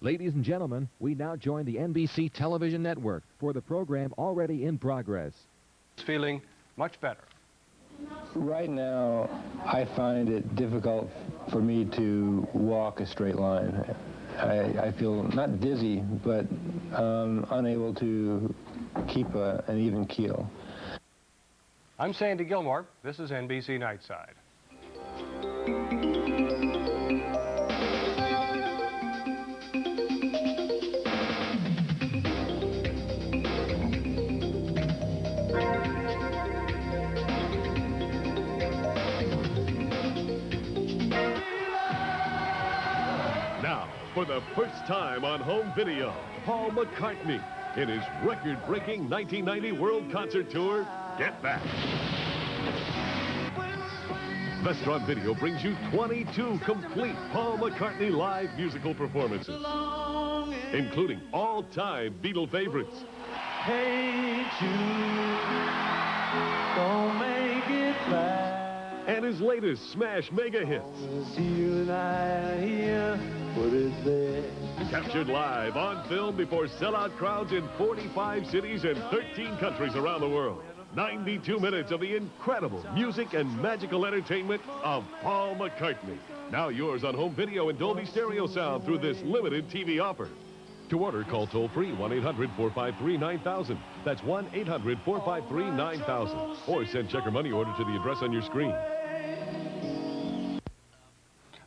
Ladies and gentlemen, we now join the NBC television network for the program already in progress. It's feeling much better. Right now, I find it difficult for me to walk a straight line. I feel not dizzy, but unable to keep an even keel. I'm Sandy Gilmour. This is NBC Nightside. For the first time on home video, Paul McCartney in his record-breaking 1990 World Concert Tour, Get Back. Vestron Video brings you 22 complete Paul McCartney live musical performances, including all-time Beatle favorites. Hey Jude, don't make it back. And his latest smash mega hits. You and I are here. What is there? Captured live on film before sellout crowds in 45 cities and 13 countries around the world. 92 minutes of the incredible music and magical entertainment of Paul McCartney. Now yours on home video and Dolby Stereo sound through this limited TV offer. To order, call toll-free 1-800-453-9000. That's 1-800-453-9000. Or send check or money order to the address on your screen.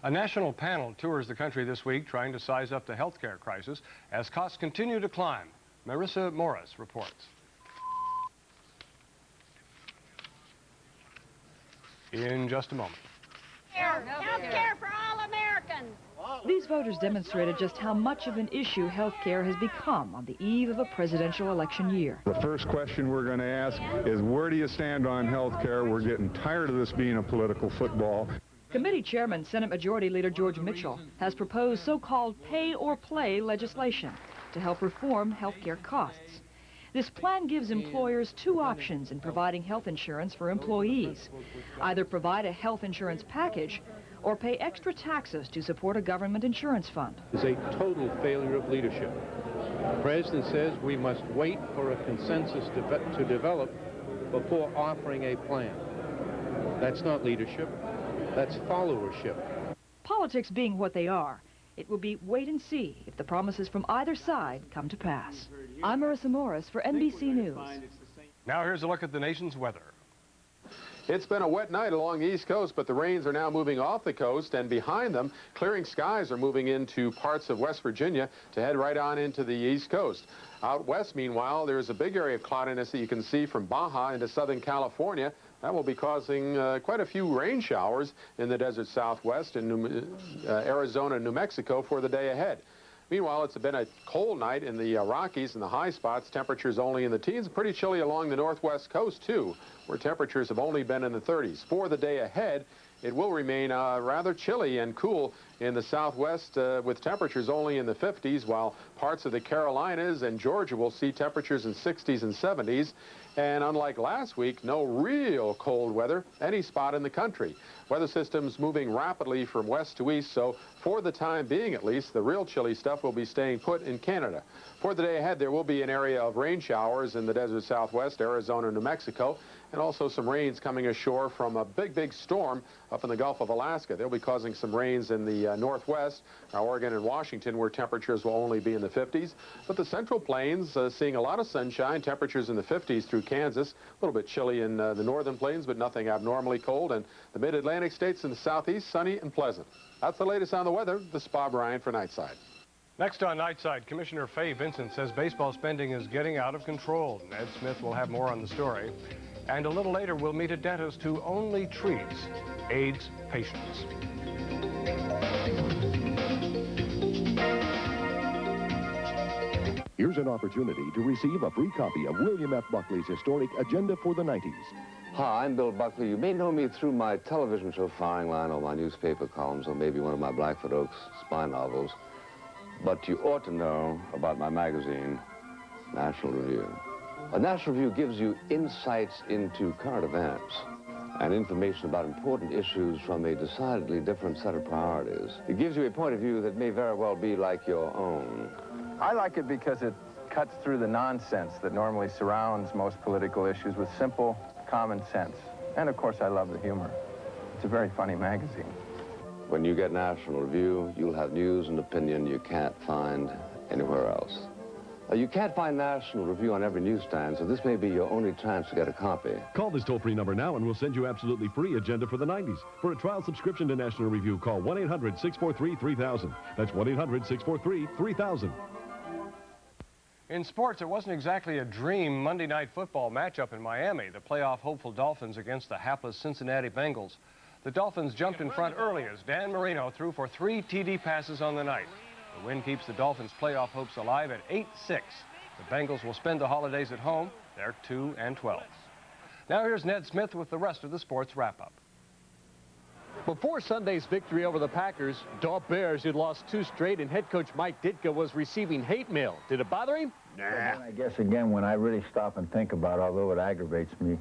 A national panel tours the country this week trying to size up the health care crisis as costs continue to climb. Marissa Morris reports. In just a moment. Health care for all Americans. These voters demonstrated just how much of an issue health care has become on the eve of a presidential election year. The first question we're going to ask is, where do you stand on health care? We're getting tired of this being a political football. Committee Chairman, Senate Majority Leader George Mitchell, has proposed so-called pay-or-play legislation to help reform health care costs. This plan gives employers two options in providing health insurance for employees. Either provide a health insurance package or pay extra taxes to support a government insurance fund. It's a total failure of leadership. The President says we must wait for a consensus to develop before offering a plan. That's not leadership. That's followership. Politics being what they are, it will be wait and see if the promises from either side come to pass. I'm Marissa Morris for NBC News. Now here's a look at the nation's weather. It's been a wet night along the East Coast, but the rains are now moving off the coast, and behind them, clearing skies are moving into parts of West Virginia to head right on into the East Coast. Out west, meanwhile, there's a big area of cloudiness that you can see from Baja into Southern California. That will be causing quite a few rain showers in the desert Southwest and Arizona and New Mexico for the day ahead. Meanwhile, it's been a cold night in the Rockies and the high spots. Temperatures only in the teens. Pretty chilly along the northwest coast, too, where temperatures have only been in the 30s. For the day ahead, it will remain rather chilly and cool in the southwest with temperatures only in the 50s, while parts of the Carolinas and Georgia will see temperatures in 60s and 70s. And unlike last week, no real cold weather any spot in the country. Weather systems moving rapidly from west to east, so for the time being at least, the real chilly stuff will be staying put in Canada. For the day ahead, there will be an area of rain showers in the desert Southwest, Arizona, New Mexico, and also some rains coming ashore from a big storm up in the Gulf of Alaska. They'll be causing some rains in the northwest, Oregon and Washington, where temperatures will only be in the 50s. But the Central Plains seeing a lot of sunshine, temperatures in the 50s through Kansas, a little bit chilly in the northern plains, but nothing abnormally cold. And the mid-Atlantic states in the southeast, sunny and pleasant. That's the latest on the weather. This is Bob Ryan for Nightside. Next on Nightside, Commissioner Fay Vincent says baseball spending is getting out of control. Ned Smith will have more on the story. And a little later, we'll meet a dentist who only treats AIDS patients. Here's an opportunity to receive a free copy of William F. Buckley's historic Agenda for the 90s. Hi, I'm Bill Buckley. You may know me through my television show, Firing Line, or my newspaper columns, or maybe one of my Blackfoot Oaks spy novels. But you ought to know about my magazine, National Review. A National Review gives you insights into current events and information about important issues from a decidedly different set of priorities. It gives you a point of view that may very well be like your own. I like it because it cuts through the nonsense that normally surrounds most political issues with simple, common sense. And of course, I love the humor. It's a very funny magazine. When you get National Review, you'll have news and opinion you can't find anywhere else. You can't find National Review on every newsstand, so this may be your only chance to get a copy. Call this toll-free number now and we'll send you absolutely free Agenda for the 90s. For a trial subscription to National Review, call 1-800-643-3000. That's 1-800-643-3000. In sports, it wasn't exactly a dream Monday night football matchup in Miami. The playoff hopeful Dolphins against the hapless Cincinnati Bengals. The Dolphins jumped in front early as Dan Marino threw for 3 TD passes on the night. The win keeps the Dolphins' playoff hopes alive at 8-6. The Bengals will spend the holidays at home. They're 2-12. Now here's Ned Smith with the rest of the sports wrap-up. Before Sunday's victory over the Packers, Dolph Bears had lost 2 straight, and head coach Mike Ditka was receiving hate mail. Did it bother him? Nah. Well, I guess, again, when I really stop and think about it, although it aggravates me,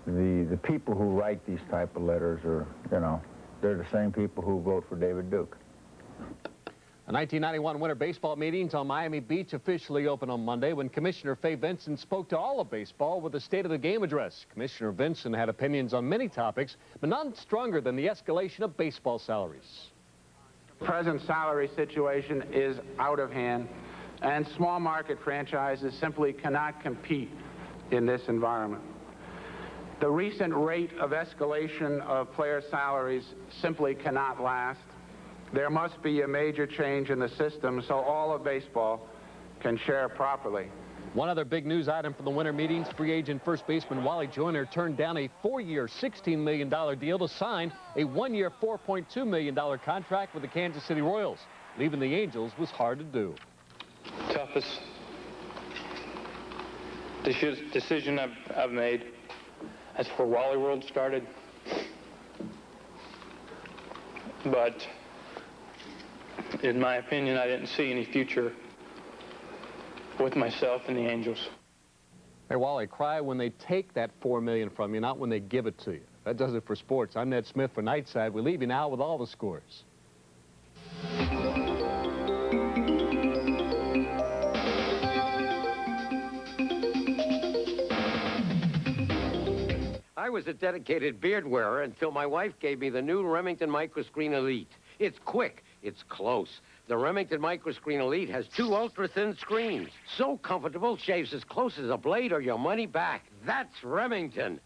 the people who write these type of letters are, you know, they're the same people who vote for David Duke. The 1991 Winter Baseball meetings on Miami Beach officially opened on Monday when Commissioner Fay Vincent spoke to all of baseball with a State of the Game address. Commissioner Vincent had opinions on many topics, but none stronger than the escalation of baseball salaries. The present salary situation is out of hand, and small market franchises simply cannot compete in this environment. The recent rate of escalation of player salaries simply cannot last. There must be a major change in the system so all of baseball can share properly. One other big news item from the winter meetings, free agent first baseman Wally Joyner turned down a 4-year, $16 million deal to sign a 1-year, $4.2 million contract with the Kansas City Royals. Leaving the Angels was hard to do. Toughest decision I've made. That's where Wally World started. But in my opinion, I didn't see any future with myself and the Angels. Hey, Wally, cry when they take that $4 million from you, not when they give it to you. That does it for sports. I'm Ned Smith for Nightside. We leave you now with all the scores. I was a dedicated beard wearer until my wife gave me the new Remington Microscreen Elite. It's quick. It's close. The Remington Microscreen Elite has 2 ultra-thin screens. So comfortable, shaves as close as a blade or your money back. That's Remington.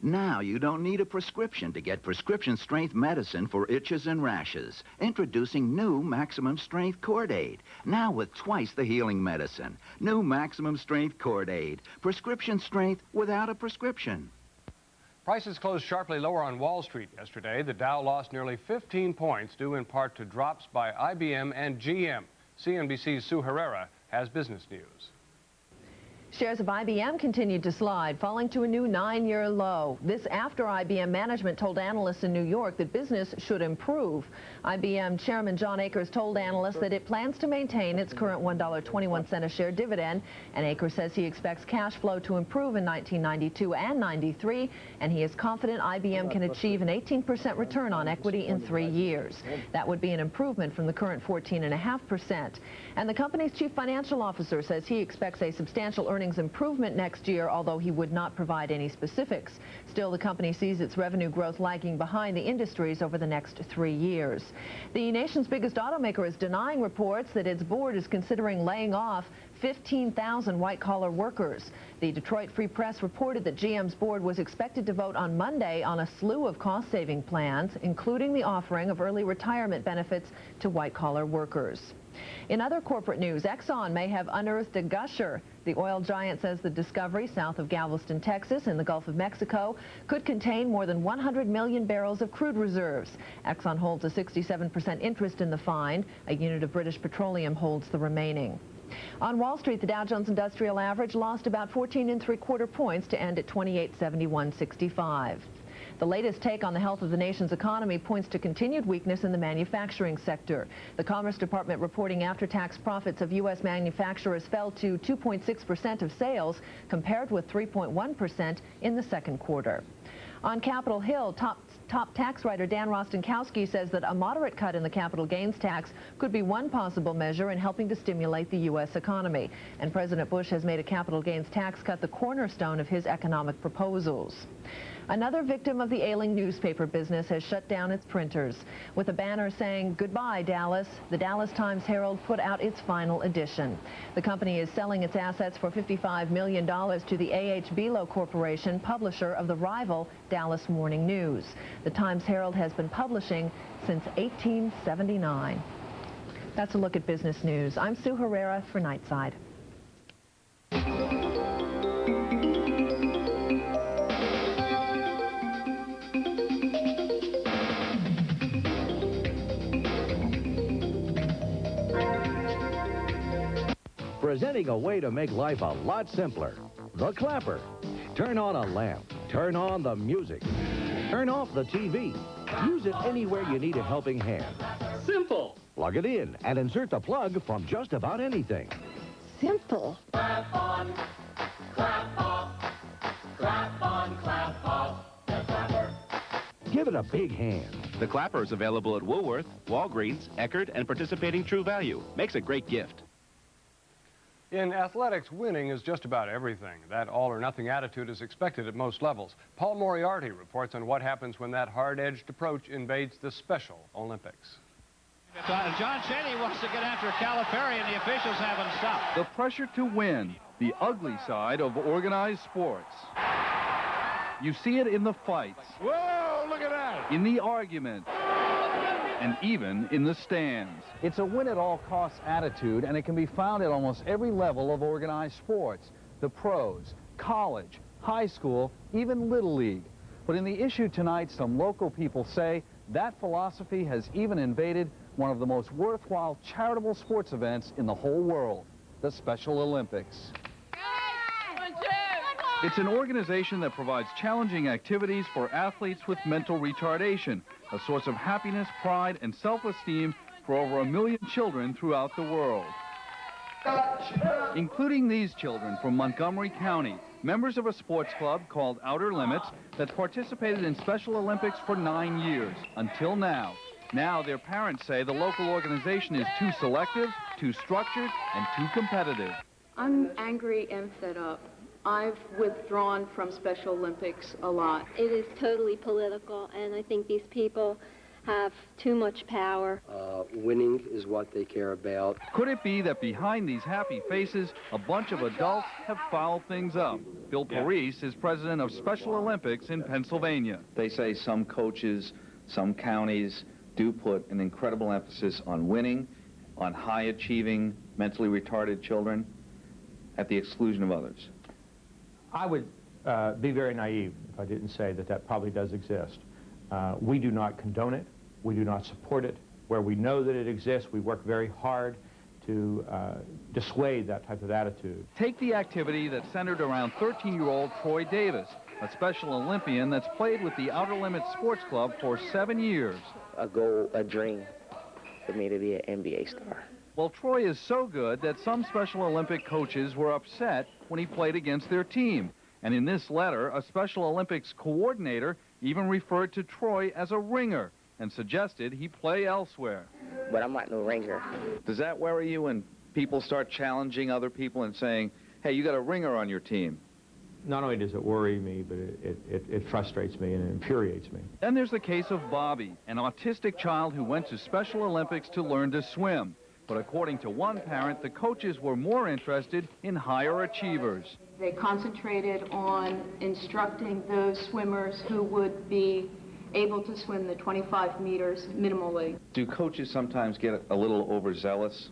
Now you don't need a prescription to get prescription-strength medicine for itches and rashes. Introducing new Maximum Strength Cord Aid. Now with twice the healing medicine. New Maximum Strength Cord Aid. Prescription strength without a prescription. Prices closed sharply lower on Wall Street yesterday. The Dow lost nearly 15 points, due in part to drops by IBM and GM. CNBC's Sue Herra has business news. Shares of IBM continued to slide, falling to a new 9-year low. This after IBM management told analysts in New York that business should improve. IBM Chairman John Akers told analysts that it plans to maintain its current $1.21 a share dividend, and Akers says he expects cash flow to improve in 1992 and 93, and he is confident IBM can achieve an 18% return on equity in 3 years. That would be an improvement from the current 14.5%. And the company's chief financial officer says he expects a substantial earnings improvement next year, although he would not provide any specifics. Still, the company sees its revenue growth lagging behind the industry's over the next 3 years. The nation's biggest automaker is denying reports that its board is considering laying off 15,000 white-collar workers. The Detroit Free Press reported that GM's board was expected to vote on Monday on a slew of cost-saving plans, including the offering of early retirement benefits to white-collar workers. In other corporate news, Exxon may have unearthed a gusher. The oil giant says the discovery south of Galveston, Texas, in the Gulf of Mexico, could contain more than 100 million barrels of crude reserves. Exxon holds a 67% interest in the find. A unit of British Petroleum holds the remaining. On Wall Street, the Dow Jones Industrial Average lost about 14 3/4 points to end at 2871.65. The latest take on the health of the nation's economy points to continued weakness in the manufacturing sector. The Commerce Department reporting after-tax profits of U.S. manufacturers fell to 2.6% of sales, compared with 3.1% in the second quarter. On Capitol Hill, top tax writer Dan Rostenkowski says that a moderate cut in the capital gains tax could be one possible measure in helping to stimulate the U.S. economy. And President Bush has made a capital gains tax cut the cornerstone of his economic proposals. Another victim of the ailing newspaper business has shut down its printers. With a banner saying, "Goodbye, Dallas," the Dallas Times Herald put out its final edition. The company is selling its assets for $55 million to the A.H. Belo Corporation, publisher of the rival Dallas Morning News. The Times Herald has been publishing since 1879. That's a look at business news. I'm Sue Herra for Nightside. Presenting a way to make life a lot simpler. The Clapper. Turn on a lamp. Turn on the music. Turn off the TV. Use it anywhere you need a helping hand. Simple. Plug it in and insert the plug from just about anything. Simple. Clap on, clap off, clap on, clap off, the Clapper. Give it a big hand. The Clapper is available at Woolworth, Walgreens, Eckerd, and participating True Value. Makes a great gift. In athletics, winning is just about everything. That all-or-nothing attitude is expected at most levels. Paul Moriarty reports on what happens when that hard-edged approach invades the Special Olympics. John Cheney wants to get after Calipari, and the officials haven't stopped. The pressure to win, the ugly side of organized sports. You see it in the fights. Whoa, look at that! In the argument. And even in the stands. It's a win-at-all-costs attitude, and it can be found at almost every level of organized sports. The pros, college, high school, even Little League. But in the issue tonight, some local people say that philosophy has even invaded one of the most worthwhile charitable sports events in the whole world, the Special Olympics. It's an organization that provides challenging activities for athletes with mental retardation, a source of happiness, pride, and self-esteem for over 1 million children throughout the world. Including these children from Montgomery County, members of a sports club called Outer Limits that participated in Special Olympics for 9 years, until now. Now their parents say the local organization is too selective, too structured, and too competitive. I'm angry and fed up. I've withdrawn from Special Olympics a lot. It is totally political, and I think these people have too much power. Winning is what they care about. Could it be that behind these happy faces, a bunch of adults have fouled things up? Bill Parise is president of Special Olympics in Pennsylvania. They say some coaches, some counties do put an incredible emphasis on winning, on high-achieving, mentally retarded children, at the exclusion of others. I would be very naive if I didn't say that that probably does exist. We do not condone it. We do not support it. Where we know that it exists, we work very hard to dissuade that type of attitude. Take the activity that centered around 13-year-old Troy Davis, a Special Olympian that's played with the Outer Limits Sports Club for 7 years. A goal, a dream for me to be an NBA star. Well, Troy is so good that some Special Olympic coaches were upset when he played against their team. And in this letter, a Special Olympics coordinator even referred to Troy as a ringer and suggested he play elsewhere. But I'm not no ringer. Does that worry you when people start challenging other people and saying, hey, you got a ringer on your team? Not only does it worry me, but it frustrates me and it infuriates me. Then there's the case of Bobby, an autistic child who went to Special Olympics to learn to swim. But according to one parent, the coaches were more interested in higher achievers. They concentrated on instructing those swimmers who would be able to swim the 25 meters minimally. Do coaches sometimes get a little overzealous?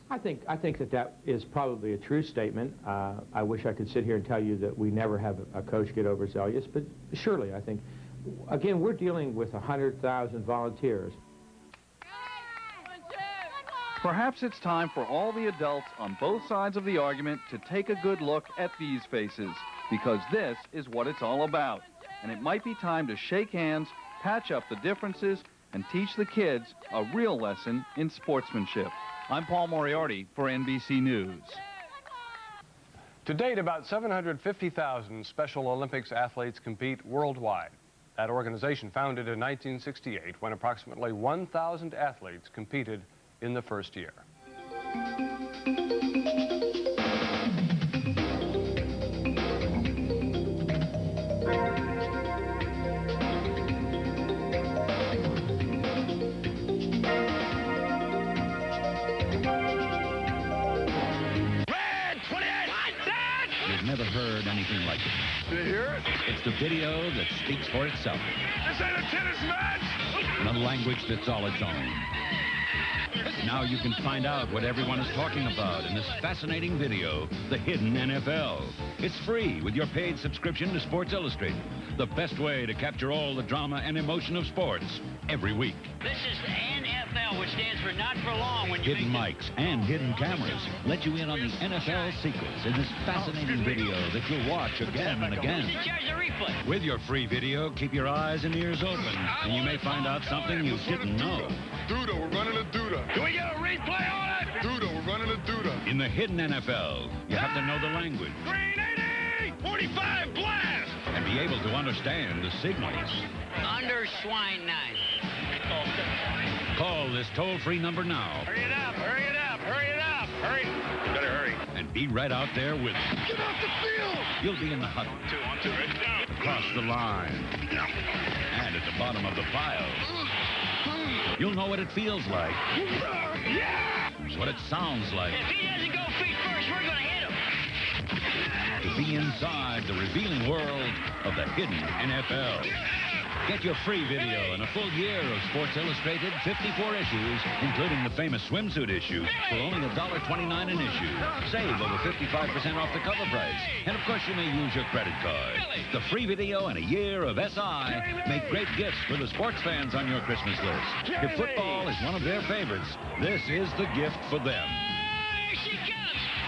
I think that is probably a true statement. I wish I could sit here and tell you that we never have a coach get overzealous, but surely I think, again, we're dealing with 100,000 volunteers. Perhaps it's time for all the adults on both sides of the argument to take a good look at these faces, because this is what it's all about. And it might be time to shake hands, patch up the differences, and teach the kids a real lesson in sportsmanship. I'm Paul Moriarty for NBC News. To date, about 750,000 Special Olympics athletes compete worldwide. That organization founded in 1968 when approximately 1,000 athletes competed in the first year. Never heard anything like it. Did you hear it? It's the video that speaks for itself. This ain't a tennis match! In a language that's all its own. Now you can find out what everyone is talking about in this fascinating video, The Hidden NFL. It's free with your paid subscription to Sports Illustrated. The best way to capture all the drama and emotion of sports every week. This is the NFL, which stands for not for long. When you Hidden make mics and hidden cameras let you in on the NFL secrets in this fascinating video that you'll watch again and again. Who's in charge of replay? With your free video, keep your eyes and ears open, and you may find out something you didn't know. Duda, we're running a Duda. Do we get a replay on it? Duda, we're running a Duda. In the Hidden NFL, you have to know the language. 45 blast! And be able to understand the signals. Under swine knife. Call this toll-free number now. Hurry it up, hurry it up, hurry it up, hurry. Better hurry. And be right out there with them. Get off the field! You'll be in the huddle. 2 on 2, right down. Across the line. And at the bottom of the pile. You'll know what it feels like. Yeah! What it sounds like. If he doesn't go feet first, we're going to hit him. To be inside the revealing world of the Hidden NFL. Get your free video and a full year of Sports Illustrated 54 issues, including the famous swimsuit issue, for only $1.29 an issue. Save over 55% off the cover price. And of course, you may use your credit card. The free video and a year of SI make great gifts for the sports fans on your Christmas list. If football is one of their favorites, this is the gift for them.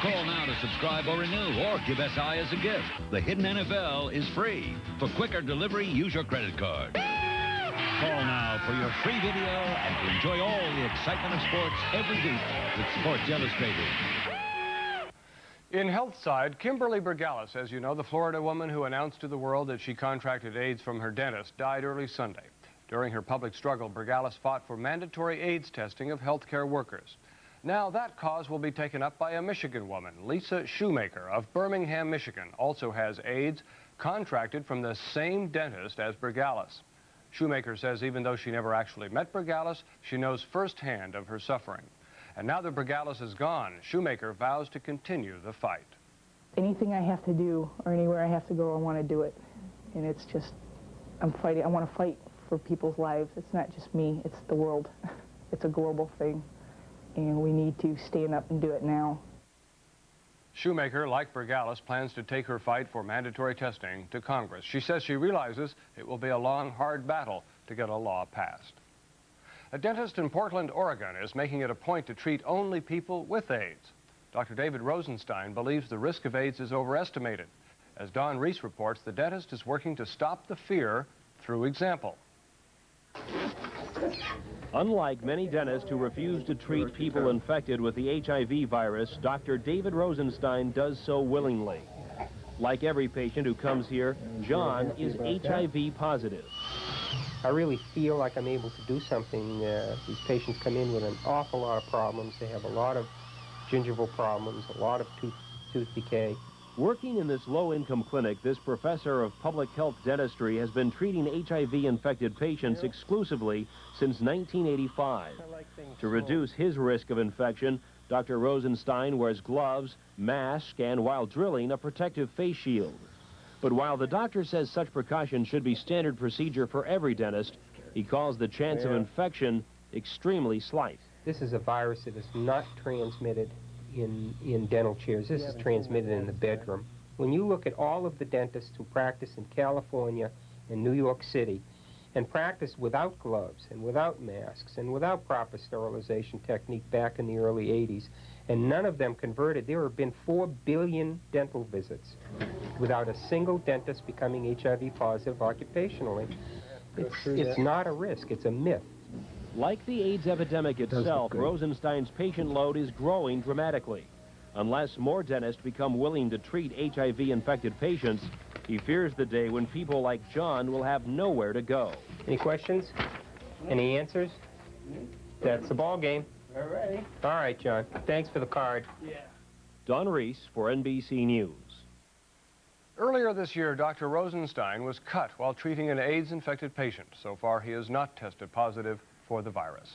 Call now to subscribe or renew, or give SI as a gift. The Hidden NFL is free. For quicker delivery, use your credit card. Call now for your free video and to enjoy all the excitement of sports every week with Sports Illustrated. In health side, Kimberly Bergalis, as you know, the Florida woman who announced to the world that she contracted AIDS from her dentist, died early Sunday. During her public struggle, Bergalis fought for mandatory AIDS testing of healthcare workers. Now that cause will be taken up by a Michigan woman. Lisa Shoemaker of Birmingham, Michigan, also has AIDS, contracted from the same dentist as Bergalis. Shoemaker says even though she never actually met Bergalis, she knows firsthand of her suffering. And now that Bergalis is gone, Shoemaker vows to continue the fight. Anything I have to do or anywhere I have to go, I want to do it. And it's just, I'm fighting. I want to fight for people's lives. It's not just me, it's the world. It's a global thing. And we need to stand up and do it now. Shoemaker, like Bergalis, plans to take her fight for mandatory testing to Congress. She says she realizes it will be a long, hard battle to get a law passed. A dentist in Portland, Oregon is making it a point to treat only people with AIDS. Dr. David Rosenstein believes the risk of AIDS is overestimated. As Don Reese reports, the dentist is working to stop the fear through example. Unlike many dentists who refuse to treat people infected with the HIV virus, Dr. David Rosenstein does so willingly. Like every patient who comes here, John is HIV positive. I really feel like I'm able to do something. These patients come in with an awful lot of problems. They have a lot of gingival problems, a lot of tooth decay. Working in this low-income clinic, this professor of public health dentistry has been treating HIV-infected patients exclusively since 1985. To reduce his risk of infection, Dr. Rosenstein wears gloves, mask, and while drilling, a protective face shield. But while the doctor says such precautions should be standard procedure for every dentist, he calls the chance of infection extremely slight. This is a virus that is not transmitted in dental chairs. This is transmitted in the bedroom. When you look at all of the dentists who practice in California and New York City and practice without gloves and without masks and without proper sterilization technique back in the early 80s, and none of them converted, there have been 4 billion dental visits without a single dentist becoming HIV positive occupationally. It's not a risk, it's a myth. Like the AIDS epidemic itself, Rosenstein's patient load is growing dramatically. Unless more dentists become willing to treat HIV-infected patients, he fears the day when people like John will have nowhere to go. Any questions? Any answers? That's the ball game. All right. All right, John. Thanks for the card. Yeah. Don Reese for NBC News. Earlier this year, Dr. Rosenstein was cut while treating an AIDS-infected patient. So far, he has not tested positive for the virus.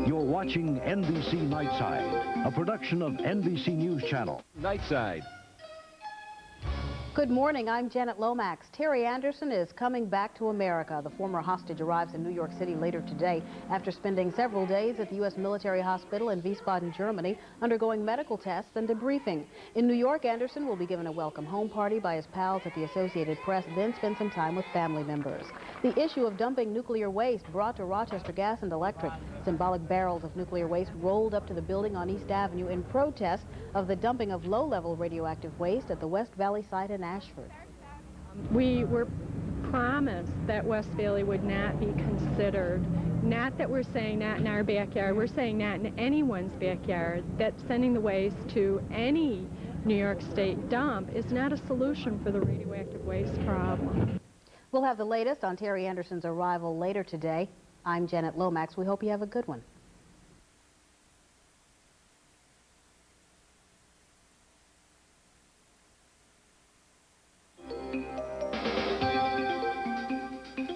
You're watching NBC Nightside, a production of NBC News Channel. Nightside. Good morning, I'm Janet Lomax. Terry Anderson is coming back to America. The former hostage arrives in New York City later today after spending several days at the U.S. military hospital in Wiesbaden, Germany, undergoing medical tests and debriefing. In New York, Anderson will be given a welcome home party by his pals at the Associated Press, then spend some time with family members. The issue of dumping nuclear waste brought to Rochester Gas and Electric. Symbolic barrels of nuclear waste rolled up to the building on East Avenue in protest of the dumping of low-level radioactive waste at the West Valley site in Ashford. We were promised that West Valley would not be considered, not that we're saying not in our backyard, we're saying not in anyone's backyard, that sending the waste to any New York State dump is not a solution for the radioactive waste problem. We'll have the latest on Terry Anderson's arrival later today. I'm Janet Lomax. We hope you have a good one.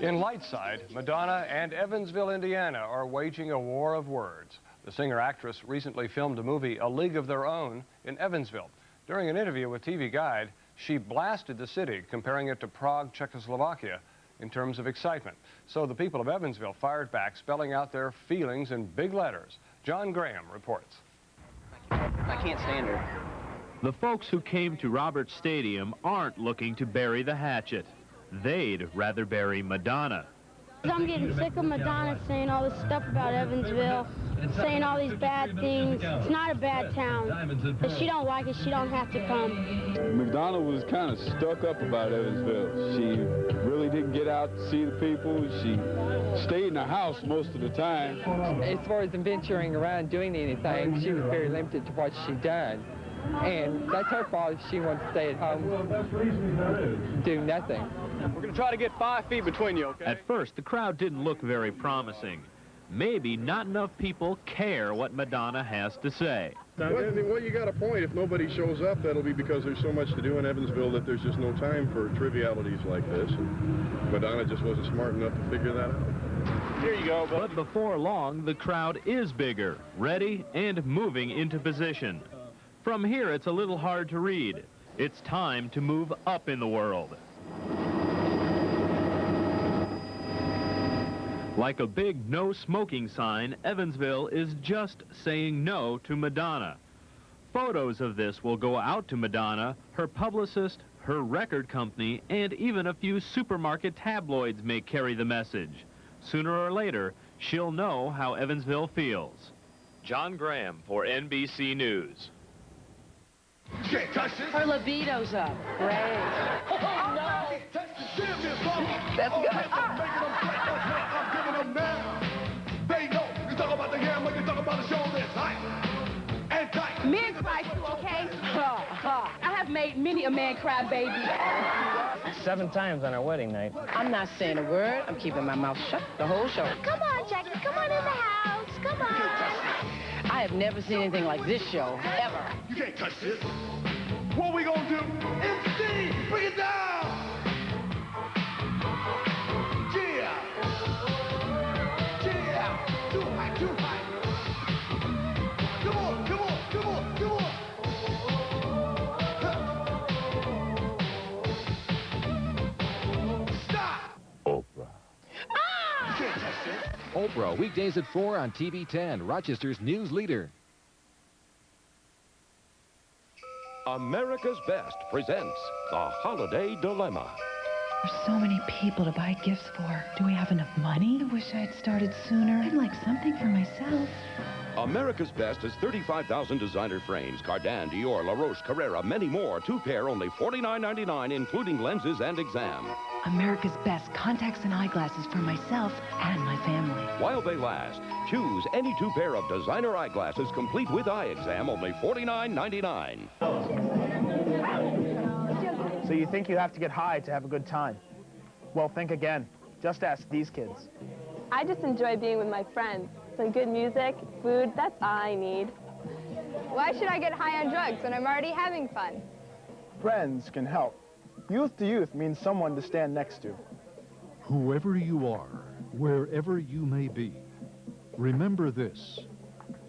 In Lightside, Madonna and Evansville, Indiana are waging a war of words. The singer-actress recently filmed a movie, A League of Their Own, in Evansville. During an interview with TV Guide, she blasted the city, comparing it to Prague, Czechoslovakia, in terms of excitement. So the people of Evansville fired back, spelling out their feelings in big letters. John Graham reports. I can't stand her. The folks who came to Roberts Stadium aren't looking to bury the hatchet. They'd rather bury Madonna. I'm getting sick of Madonna saying all this stuff about Evansville, saying all these bad things. It's not a bad town. If she don't like it, she don't have to come. Madonna was kind of stuck up about Evansville. She really didn't get out to see the people. She stayed in the house most of the time. As far as venturing around doing anything, she was very limited to what she done. And that's her fault if she wants to stay at home, do nothing. We're going to try to get 5 feet between you, okay? At first, the crowd didn't look very promising. Maybe not enough people care what Madonna has to say. Well, you got a point. If nobody shows up, that'll be because there's so much to do in Evansville that there's just no time for trivialities like this. And Madonna just wasn't smart enough to figure that out. Here you go, but before long, the crowd is bigger, ready and moving into position. From here, it's a little hard to read. It's time to move up in the world. Like a big no smoking sign, Evansville is just saying no to Madonna. Photos of this will go out to Madonna, her publicist, her record company, and even a few supermarket tabloids may carry the message. Sooner or later, she'll know how Evansville feels. John Graham for NBC News. Her libido's up. Great. Oh, no. That's good. I'm giving them now. They know. You talk about the hammer, you talk about the shoulders. High and tight. Men cry too, okay? I have made many a man cry, baby. 7 times on our wedding night. I'm not saying a word. I'm keeping my mouth shut the whole show. Come on, Jackie. Come on in the house. Come on. I have never seen anything like this show, ever. You can't touch this. What we gonna do? MC, bring it down! Yeah! Yeah! Too high, too high! Come on, come on, come on, come on! Stop! Oprah. Ah! You can't touch this. Oprah, weekdays at 4 on TV 10, Rochester's news leader. America's Best presents The Holiday Dilemma. There's so many people to buy gifts for. Do we have enough money? I wish I had started sooner. I'd like something for myself. America's Best has 35,000 designer frames. Cardin, Dior, La Roche, Carrera, many more. 2 pair, only $49.99, including lenses and exam. America's Best contacts and eyeglasses for myself and my family. While they last, choose any 2 pair of designer eyeglasses complete with eye exam, only $49.99. So you think you have to get high to have a good time? Well, think again. Just ask these kids. I just enjoy being with my friends. Some good music, food, that's all I need. Why should I get high on drugs when I'm already having fun? Friends can help. Youth to youth means someone to stand next to. Whoever you are, wherever you may be, remember this.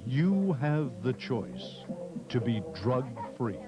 You have the choice to be drug-free.